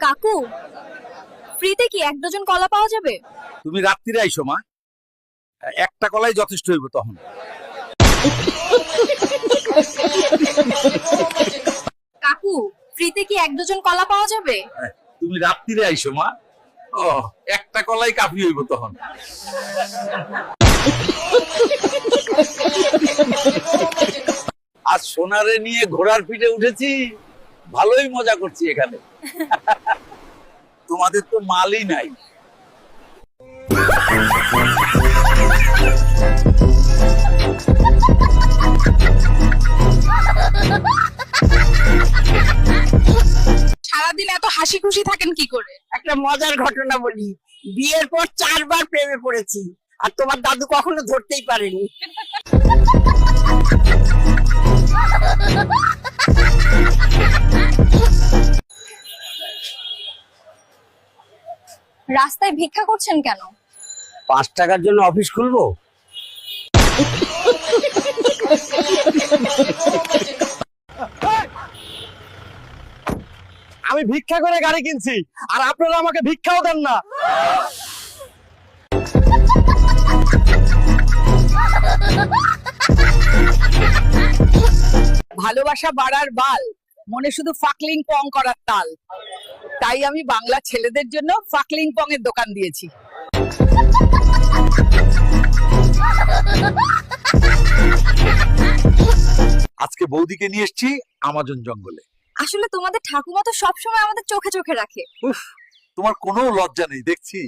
কাকু, ফ্রিতে কি এক ডজন কলা পাওয়া যাবে? তুমি রাত্রিরে আইসো মা, একটা কলাই যথেষ্ট হইব তখন। কাকু, ফ্রিতে কি এক ডজন কলা পাওয়া যাবে? তুমি রাত্রিরে আইসো মা, ও একটা কলাই কাফি হইব তখন। আজ সোনারে নিয়ে ঘোড়ার পিঠে উঠেছি, ভালোই মজা করছি এখানে। তোমাদের তো মালই নাই। সারাদিন এত হাসি খুশি থাকেন কি করে? একটা মজার ঘটনা বলি। বিয়ের পর 4 বার প্রেমে পড়েছি, আর তোমার দাদু কখনো ধরতেই পারেনি। রাস্তায় ভিক্ষা করছেন কেন? 5 টাকার জন্য অফিস খুলবো? আমি ভিক্ষা করে গাড়ি কিনছি, আর আপনারা আমাকে ভিক্ষাও দেন না। ভালোবাসা বাড়ার বাল, মনে শুধু ফাকলিং পং করার তাল। তাই আমি বাংলা ছেলেদের জন্য ফাকলিং পং এর দোকান দিয়েছি। আজকে বৌদিকে নিয়ে এসেছি আমাজন জঙ্গলে। আসলে তোমাদের ঠাকুমা তো সবসময় আমাদের চোখে চোখে রাখে। উফ, তোমার কোনো লজ্জা নেই দেখছি।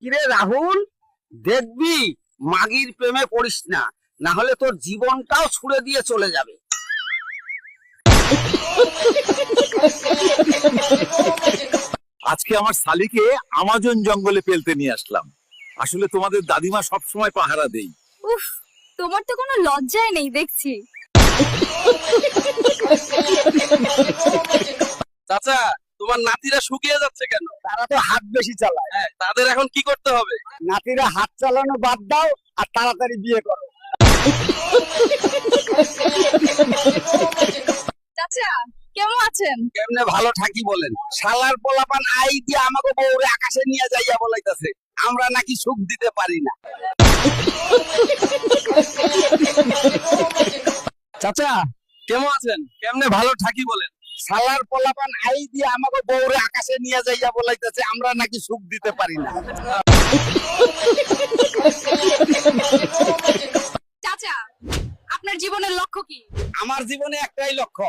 কিরে রাহুল, দেখবি মাগির প্রেমে পড়িস না, না হলে তোর জীবনটাও ছুড়ে দিয়ে চলে যাবে। আজকে আমার শালিকে আমাজন জঙ্গলে পেলতে নিয়ে আসলাম। আসলে তোমাদের দাদিমা সবসময় পাহারা দেই। উফ, তোমার তো কোনো লজ্জাই নেই দেখছি। চাচা, তোমার নাতিরা শুকিয়ে যাচ্ছে কেন? তারা তো হাত বেশি চালায়। হ্যাঁ, তাদের এখন কি করতে হবে? নাতিরা হাত চালানো বাদ দাও আর তাড়াতাড়ি বিয়ে করো। চাচা, কেমন আছেন? কেমনে ভালো থাকি বলেন? শালার পোলাপান আই দিয়ে আমাকে বউরে আকাশে নিয়ে যাইয়া বলাইতাছে আমরা নাকি সুখ দিতে পারি না। চাচা, কেমন আছেন? কেমনে ভালো থাকি বলেন? শালার পোলাপান আই দিয়ে আমাকে বউরে আকাশে নিয়ে যাইয়া বলাইতাছে আমরা নাকি সুখ দিতে পারি না। চাচা, আপনার জীবনের লক্ষ্য কি? আমার জীবনে একটাই লক্ষ্য,